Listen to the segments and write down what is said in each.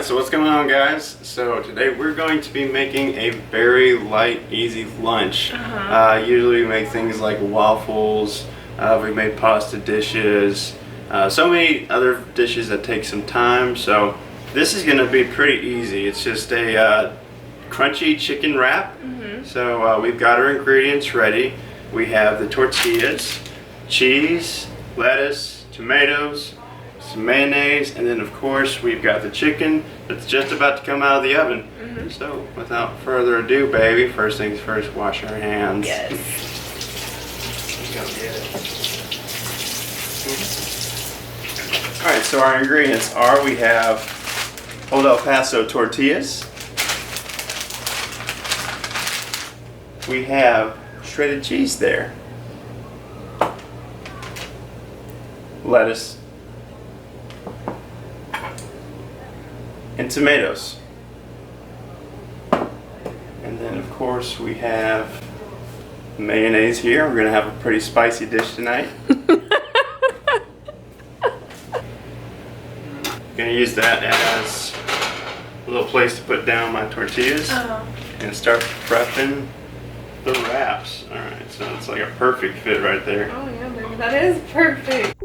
Alright, so what's going on, guys? So today we're going to be making a very light, easy lunch. Usually we make things like waffles, we made pasta dishes, so many other dishes that take some time. So this is going to be pretty easy. It's just a crunchy chicken wrap. So we've got our ingredients ready. We have the tortillas, cheese, lettuce, tomatoes, some mayonnaise, and then of course we've got the chicken that's just about to come out of the oven. So without further ado, baby, first things first, wash our hands. Yes. Go get it. Alright, so our ingredients are, we have Old El Paso tortillas, we have shredded cheese there, lettuce, and tomatoes. And then of course we have mayonnaise here. We're gonna have a pretty spicy dish tonight. Gonna use that as a little place to put down my tortillas and start prepping the wraps. Alright, so it's like a perfect fit right there. Oh yeah, baby, that is perfect.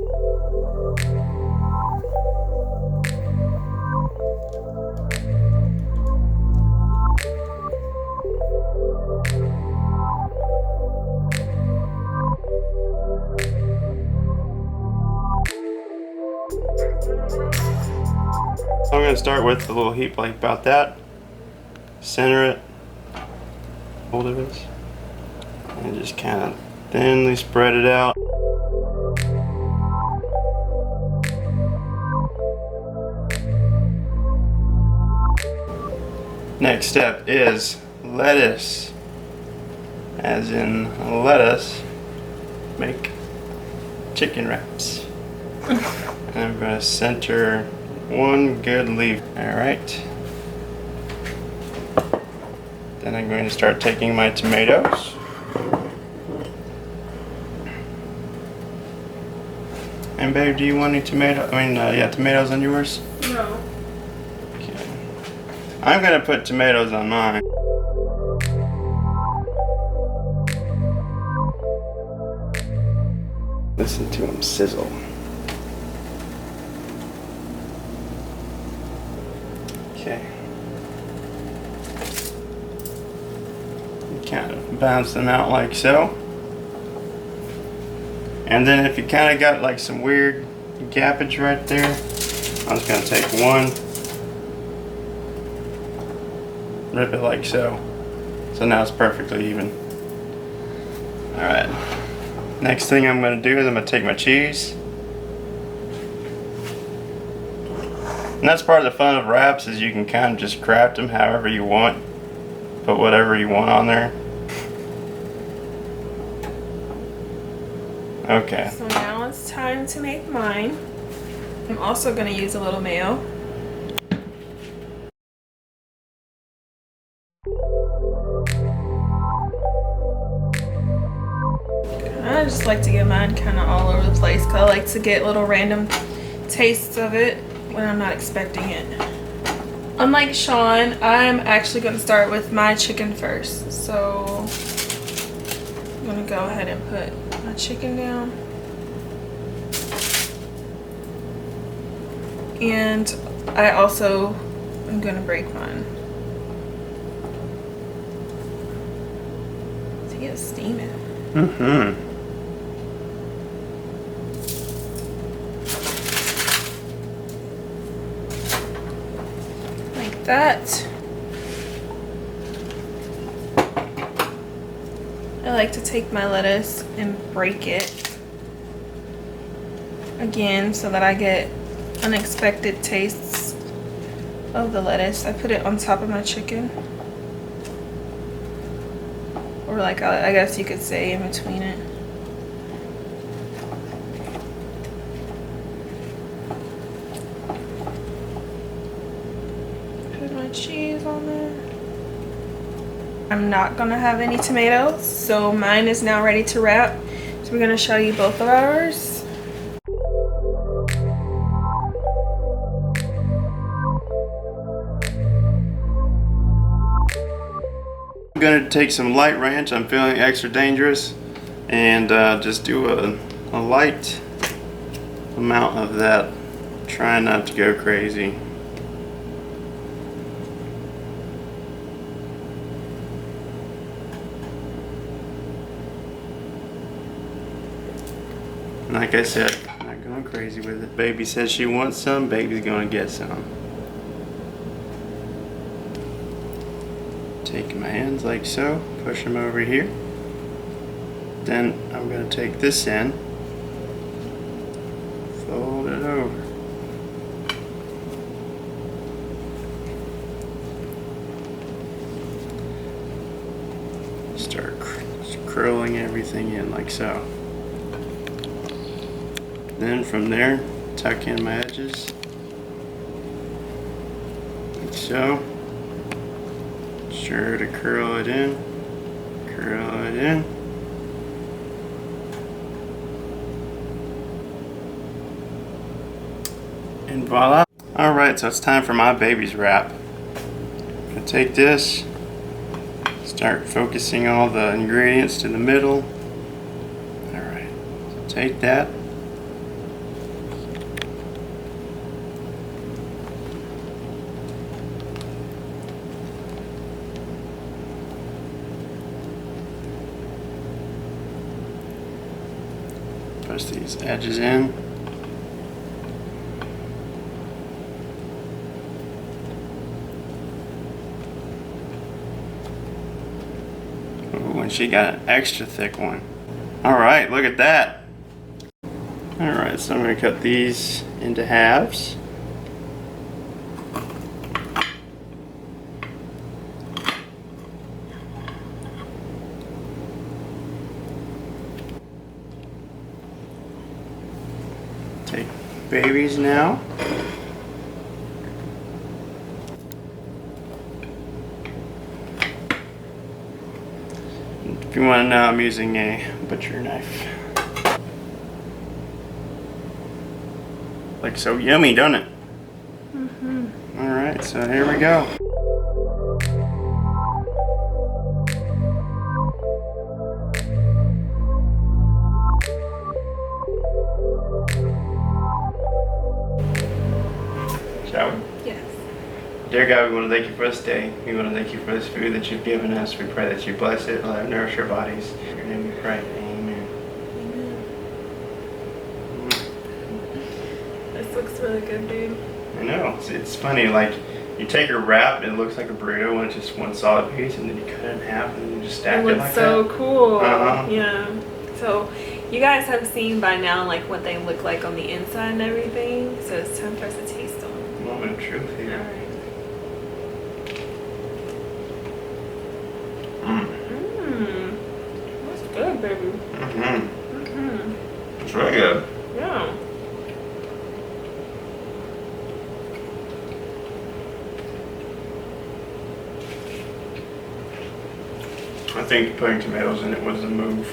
So I'm going to start with a little heap like about that. Center it. Hold of it. And just kind of thinly spread it out. Next step is lettuce. As in lettuce. Make chicken wraps. And I'm going to center one good leaf. Alright. Then I'm going to start taking my tomatoes. And babe, do you want any tomatoes on yours? No. Okay. I'm going to put tomatoes on mine. Listen to them sizzle. Okay. Kind of bounce them out like so. And then if you kind of got like some weird gappage right there, I'm just going to take one, rip it like so. So now it's perfectly even. Alright. Next thing I'm going to do is I'm going to take my cheese. And that's part of the fun of wraps, is you can kind of just craft them however you want. Put whatever you want on there. Okay. So now it's time to make mine. I'm also going to use a little mayo. I just like to get mine kind of all over the place because I like to get little random tastes of it when I'm not expecting it. Unlike Sean, I'm actually going to start with my chicken first. So I'm going to go ahead and put my chicken down. And I also am going to break mine. See it steaming. That I like to take my lettuce and break it again so that I get unexpected tastes of the lettuce. I put it on top of my chicken, or like I guess you could say in between it. Cheese on there. I'm not gonna have any tomatoes, so mine is now ready to wrap. So we're gonna show you both of ours. I'm gonna take some light ranch. I'm feeling extra dangerous, and just do a light amount of that. Try not to go crazy. Like I said, I'm not going crazy with it. Baby says she wants some, baby's gonna get some. Take my hands like so, push them over here. Then I'm gonna take this in, fold it over. Start curling everything in like so. Then from there, tuck in my edges, like so. Sure to curl it in, curl it in. And voila. Alright, so it's time for my baby's wrap. I'm gonna take this, start focusing all the ingredients to the middle. Alright, so take that. Push these edges in. Ooh, and she got an extra thick one. Alright, look at that. Alright, so I'm going to cut these into halves. Take babies now. If you want to know, I'm using a butcher knife. Looks so yummy, don't it? Mm-hmm. Alright, so here we go. Shall we? Yes. Dear God, we want to thank you for this day. We want to thank you for this food that you've given us. We pray that you bless it, let it nourish our bodies. In your name we pray. Amen. This looks really good, dude. I know. It's funny, like, you take a wrap and it looks like a burrito and it's just one solid piece, and then you cut it in half and then you just stack it like that. It looks so cool. Uh-huh. Yeah. So, you guys have seen by now, like, what they look like on the inside and everything. So, it's time for us to taste them. Moment of truth here. Alright. That's good, baby. It's really good. Yeah. I think putting tomatoes in it was the move.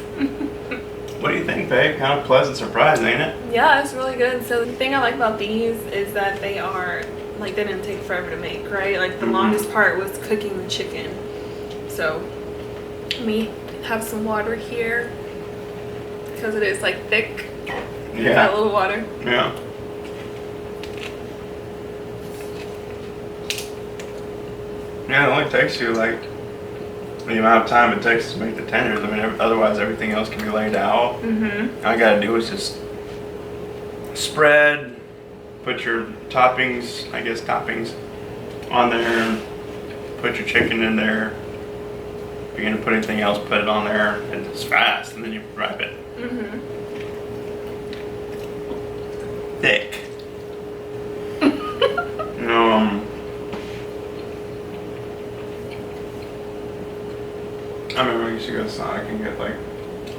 What do you think, babe? Kind of pleasant surprise, ain't it? Yeah, it's really good. So the thing I like about these is that they are, like, they didn't take forever to make, right? Like, the longest part was cooking the chicken. So, let me have some water here because it is, like, thick. Yeah. Got a little water. Yeah. Yeah, it only takes you, like, the amount of time it takes to make the tenders. I mean, otherwise everything else can be laid out. All I gotta do is just spread, put your toppings, I guess toppings, on there, put your chicken in there. If you're gonna put anything else, put it on there, and it's fast, and then you wrap it. Thick. I remember we used to go to Sonic and get, like,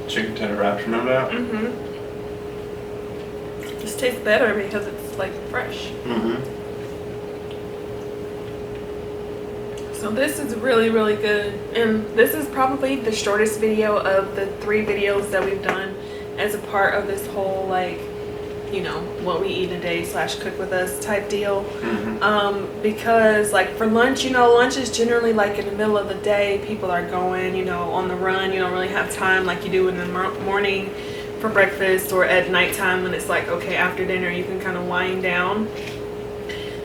chicken tender wraps. Remember that? It just tastes better because it's, like, fresh. So this is really, really good. And this is probably the shortest video of the 3 videos that we've done as a part of this whole, like, you know, what we eat in a day / cook with us type deal. Because like for lunch, you know, lunch is generally like in the middle of the day. People are going, you know, on the run. You don't really have time like you do in the morning for breakfast, or at nighttime when it's like, okay, after dinner you can kind of wind down.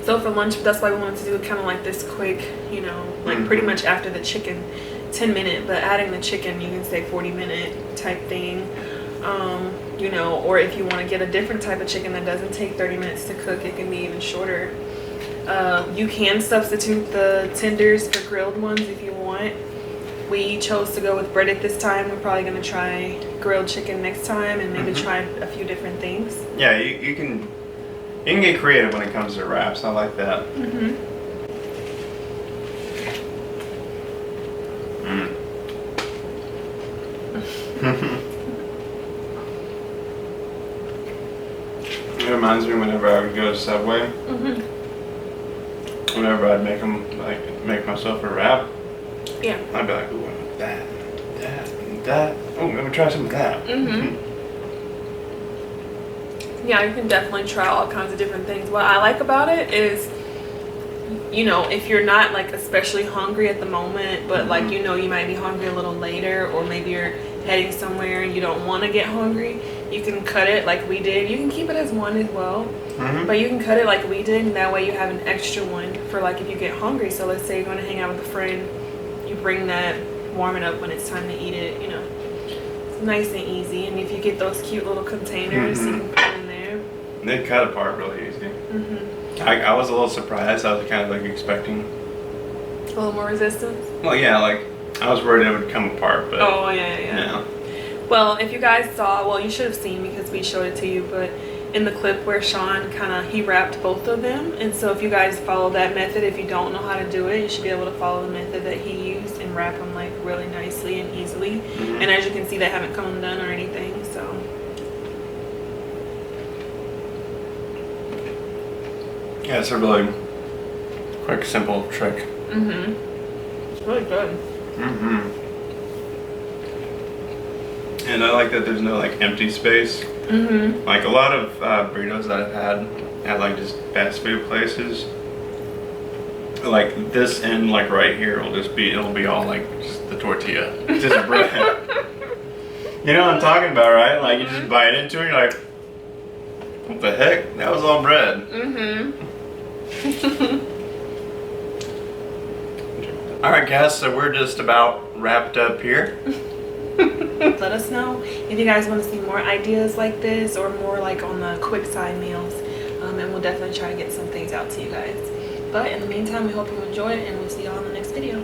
So for lunch, that's why we wanted to do it kind of like this quick, you know, like pretty much after the chicken, 10-minute, but adding the chicken, you can say 40-minute type thing. You know, or if you want to get a different type of chicken that doesn't take 30 minutes to cook, it can be even shorter. You can substitute the tenders for grilled ones if you want. We chose to go with breaded this time. We're probably going to try grilled chicken next time, and maybe try a few different things. Yeah, you can get creative when it comes to wraps. I like that. It reminds me whenever I would go to Subway. Whenever I'd make myself a wrap. Yeah. I'd be like, ooh, I want that, that. Oh, let me try some of that. Yeah, you can definitely try all kinds of different things. What I like about it is, you know, if you're not like especially hungry at the moment, but like, you know, you might be hungry a little later, or maybe you're heading somewhere and you don't want to get hungry, you can cut it like we did. You can keep it as one as well, but you can cut it like we did, and that way you have an extra one for like if you get hungry. So let's say you're going to hang out with a friend, you bring that, warm it up when it's time to eat it, you know. It's nice and easy, and if you get those cute little containers, you can put it in there. They cut apart really easy. I was a little surprised. I was kind of like expecting A little more resistance? Well, yeah, like I was worried it would come apart, but oh yeah. Well, if you guys saw, well, you should have seen because we showed it to you, but in the clip where Sean he wrapped both of them, and so if you guys follow that method, if you don't know how to do it, you should be able to follow the method that he used and wrap them like really nicely and easily. And as you can see, they haven't come undone or anything, so. Yeah, it's a really quick, simple trick. It's really good. And I like that there's no like empty space. Like a lot of burritos that I've had at like just fast food places, like this end like right here it'll be all like just the tortilla, just bread. You know what I'm talking about, right? Like you just bite into it, you're like, what the heck? That was all bread. Alright guys, so we're just about wrapped up here. Let us know if you guys want to see more ideas like this, or more like on the quick side meals, and we'll definitely try to get some things out to you guys. But in the meantime, we hope you enjoyed it, and we'll see y'all in the next video.